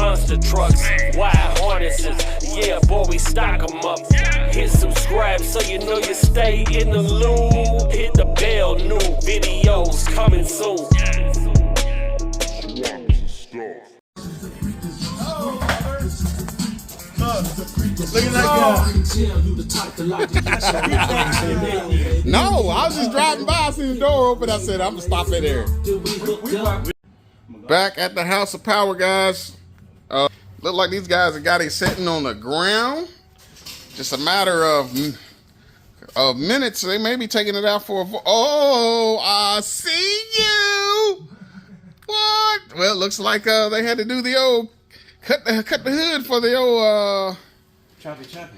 monster trucks, wide harnesses. Yeah, boy, we stock 'em up. Hit subscribe so you know you stay in the loop. Hit the bell, new videos coming soon. Look at that guy. No, I was just driving by, I seen the door open. I said, I'm gonna stop in there. Back at the House of Power, guys. Look like these guys have got it sitting on the ground. Just a matter of minutes. They may be taking it out for a. Oh, I see you. What? Well, it looks like they had to do the old cut the hood for the old Choppy. choppy.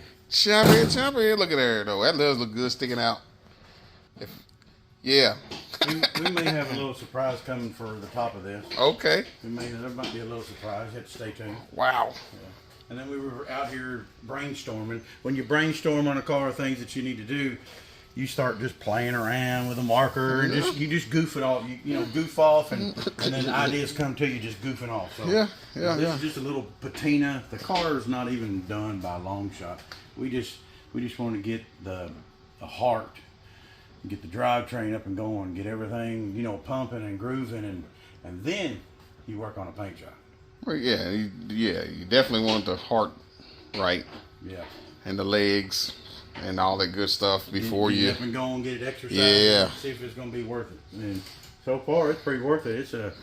Look at there though. That does look good sticking out. Yeah. we may have a little surprise coming for the top of this. Okay. There might be a little surprise. You have to stay tuned. Wow. Yeah. And then we were out here brainstorming. When you brainstorm on a car, things that you need to do, you start just playing around with a marker and you just goof it off. You know, goof off, and then ideas come to you just goofing off. So this is just a little patina. The car is not even done by a long shot. We just want to get the heart, get the drivetrain up and going, get everything, you know, pumping and grooving, and then you work on a paint job. Well, yeah, you definitely want the heart right. Yeah. And the legs and all that good stuff before you get up and go and get it exercised. Yeah. See if it's going to be worth it. And so far, it's pretty worth it. It's a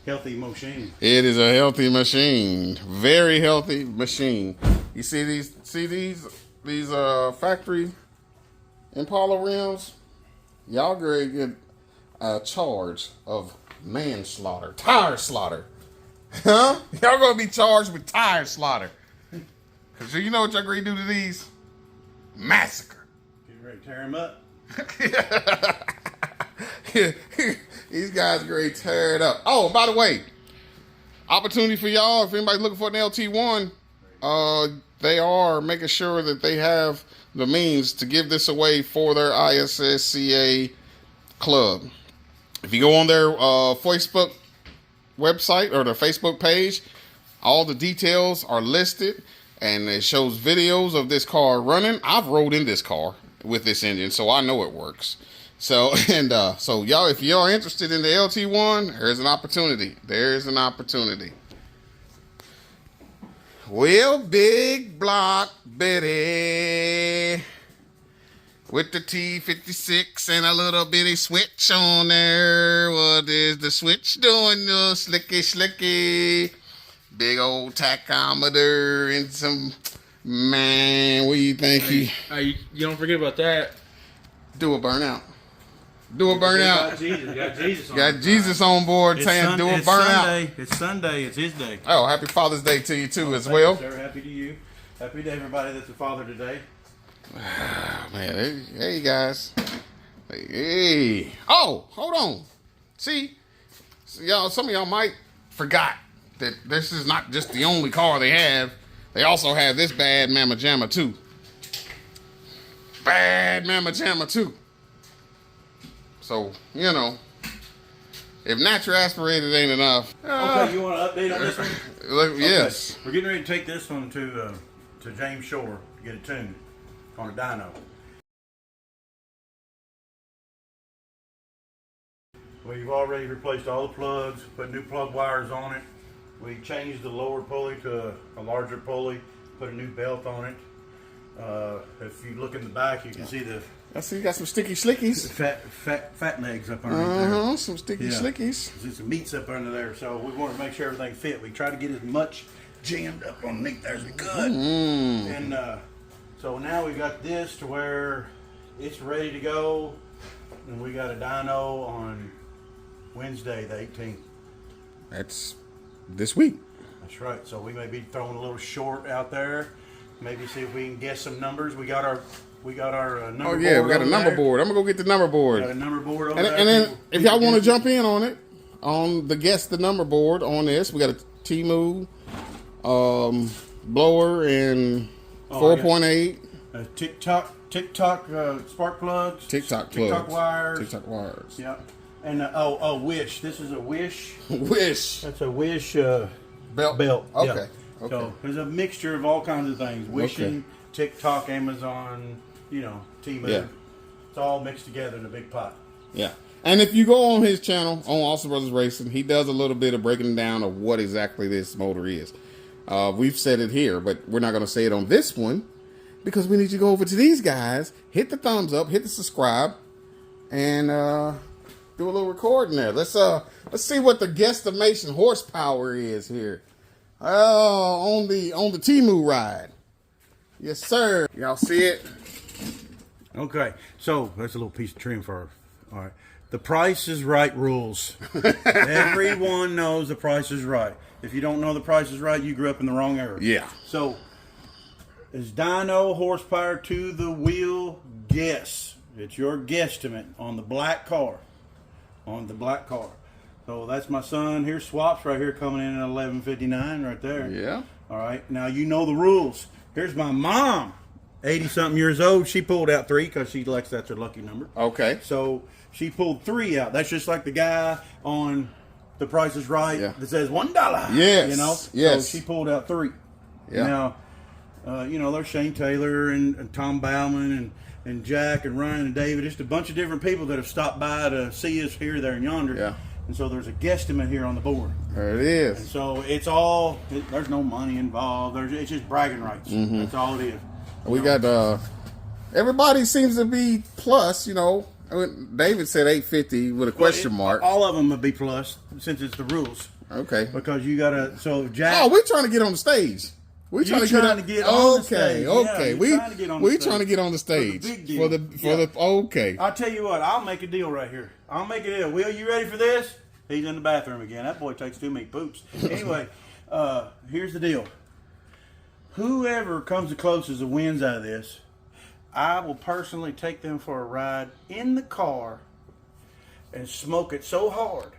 healthy machine. It is a healthy machine, very healthy machine. You see these factory Impala rims? Y'all gonna get a charge of manslaughter, tire slaughter. Huh? Y'all gonna be charged with tire slaughter. Cause you know what y'all gonna do to these? Massacre. Get ready to tear them up. These guys are ready to tear it up. Oh, by the way, opportunity for y'all, if anybody's looking for an LT1, they are making sure that they have the means to give this away for their ISSCA club. If you go on their Facebook website or their Facebook page, all the details are listed and it shows videos of this car running. I've rode in this car with this engine, so I know it works. So so y'all, if y'all interested in the LT1, there's an opportunity. There's an opportunity. Well, big block Betty with the T56 and a little bitty switch on there. What is the switch doing? The slicky. Big old tachometer and some, man, what do you think? You don't forget about that. Do a burnout. Do a burnout. Got Jesus on board saying do a burnout. It's Sunday. It's his day. Oh, happy Father's Day to you too as well. Sir, happy to you. Happy to everybody that's a father today. Man, hey guys. Hey. Oh, hold on. See, y'all, some of y'all might forgot that this is not just the only car they have. They also have this bad mamma jamma too. Bad mamma jamma too. So, you know, if natural aspirated ain't enough. Okay, you want an update on this one? Yes. Okay. We're getting ready to take this one to James Shore to get it tuned on a dyno. We've already replaced all the plugs, put new plug wires on it. We changed the lower pulley to a larger pulley, put a new belt on it. If you look in the back, you can see the... I see you got some sticky slickies. Fat legs up underneath there. Some sticky slickies. There's some meats up under there, so we want to make sure everything fit. We try to get as much jammed up underneath there as we could. And so now we got this to where it's ready to go, and we got a dyno on Wednesday the 18th. That's this week. That's right. So we may be throwing a little short out there. Maybe see if we can guess some numbers. We got our number board. Oh yeah, we got a number board. I'm gonna go get the number board. Got a number board over there. And then if y'all want to jump in on it, on the guess the number board on this, we got a T-Move, blower and 4.8. TikTok spark plugs. TikTok wires. Yep. And Wish. This is a Wish. Wish. That's a Wish Belt. Belt. Okay. Yeah. Okay. So there's a mixture of all kinds of things. Wishing, TikTok, Amazon, Temu. Yeah. It's all mixed together in a big pot. Yeah. And if you go on his channel, on Austin Brothers Racing, he does a little bit of breaking down of what exactly this motor is. We've said it here, but we're not going to say it on this one because we need you to go over to these guys, hit the thumbs up, hit the subscribe, and do a little recording there. Let's see what the guesstimation horsepower is here. On the Temu ride. Yes, sir. Y'all see it? Okay, so that's a little piece of trim for. All right, the Price is Right rules. Everyone knows the Price is Right. If you don't know the Price is Right, you grew up in the wrong era. Yeah. So, is dyno horsepower to the wheel? Guess. It's your guesstimate on the black car. On the black car. So that's my son. Here's swaps right here coming in at 11:59 right there. Yeah. All right. Now you know the rules. Here's my mom, 80-something years old. She pulled out 3 because she likes that's her lucky number. Okay. So she pulled 3 out. That's just like the guy on The Price is Right that says $1. Yes. Yes. So she pulled out 3. Yeah. Now, there's Shane Taylor and Tom Bauman and Jack and Ryan and David. Just a bunch of different people that have stopped by to see us here, there, and yonder. Yeah. And so there's a guesstimate here on the board. There it is. And so it's there's no money involved. It's just bragging rights. Mm-hmm. That's all it is. We got, everybody seems to be plus, David said 850 with a question mark. All of them would be plus since it's the rules. Okay. Because you got to, so Jack. Oh, we're trying to get on the stage. We're trying to get on the stage. Okay. We're trying to get on the stage. For the big deal. For the okay. I'll tell you what, I'll make a deal right here. I'll make a deal. Will, you ready for this? He's in the bathroom again. That boy takes too many poops. Anyway, here's the deal. Whoever comes the closest and wins out of this, I will personally take them for a ride in the car and smoke it so hard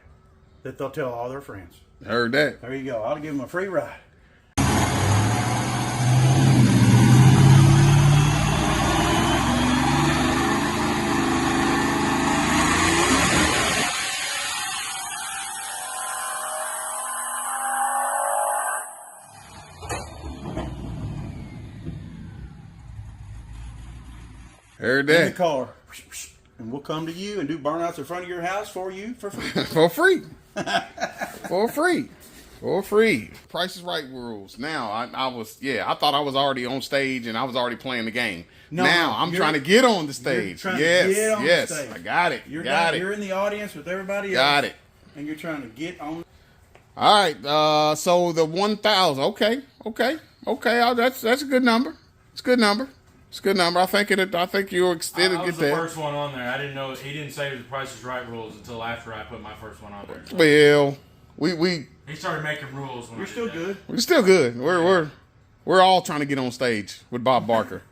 that they'll tell all their friends. Heard that. There you go. I'll give them a free ride. Heard In the that. car. And we'll come to you and do burnouts in front of your house for you for free. For free. For free. For free. Price is Right rules. Now, I thought I was already on stage and I was already playing the game. Now, I'm trying to get on the stage. Yes. I got it. You're in the audience with everybody else. Got it. And you're trying to get on. All right. So the 1,000. Okay. That's a good number. It's a good number. I think you'll extend I get was the that. first one on there. I didn't know he didn't say it was the Price is Right rules until after I put my first one on there. Well, we He started making rules. When You're still good. we're still good. We're all trying to get on stage with Bob Barker,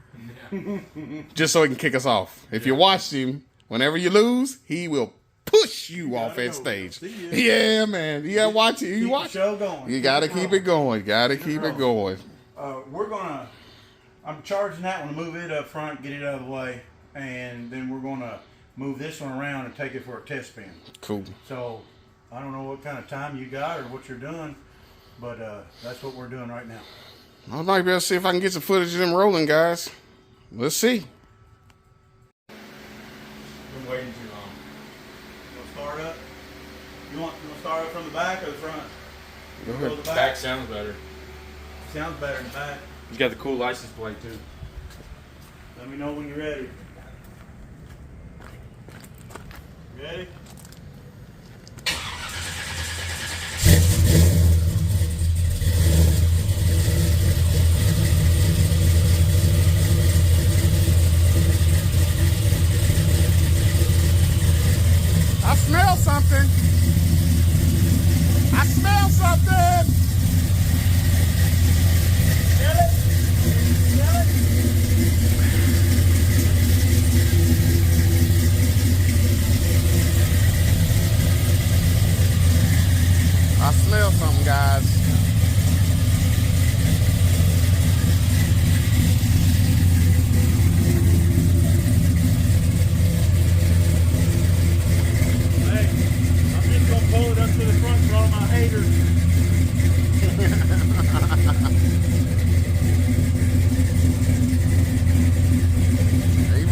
just so he can kick us off. If you watch him, whenever you lose, he will push you off that stage. Yeah, man. You gotta watch it. You watch the show going. You gotta keep it going. I'm charging that one to move it up front, get it out of the way, and then we're gonna move this one around and take it for a test spin. Cool. So I don't know what kind of time you got or what you're doing, but that's what we're doing right now. I might be able to see if I can get some footage of them rolling, guys. Let's see. Been waiting too long. You want to start up? You want to start up from the back or the front? Go Go to ahead. the back. Back sounds better. Sounds better in the back. He's got the cool license plate too. Let me know when you're ready. Ready? I smell something.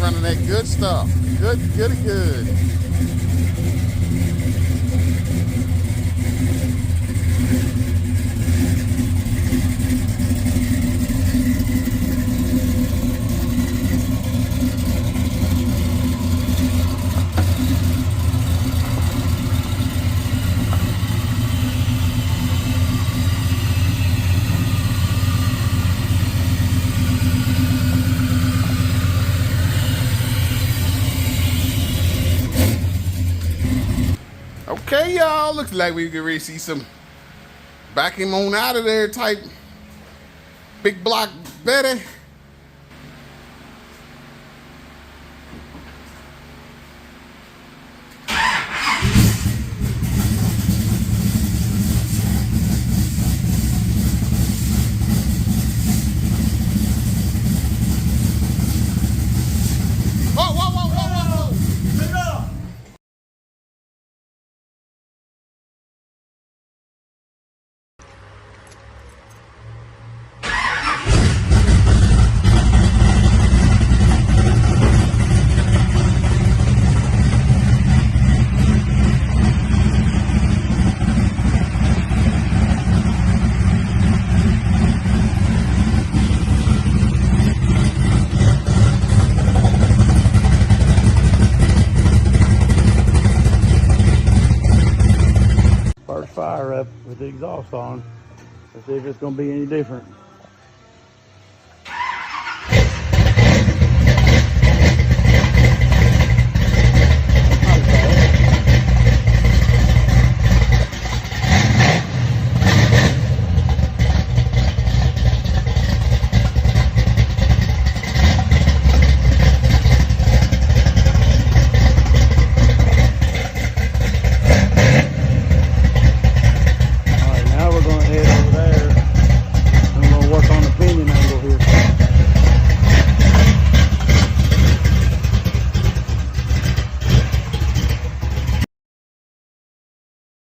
running that good stuff. Good. Okay, y'all. Looks like we can really see some back him on out of there type big block Betty. First fire up with the exhaust on. Let's see if it's gonna be any different.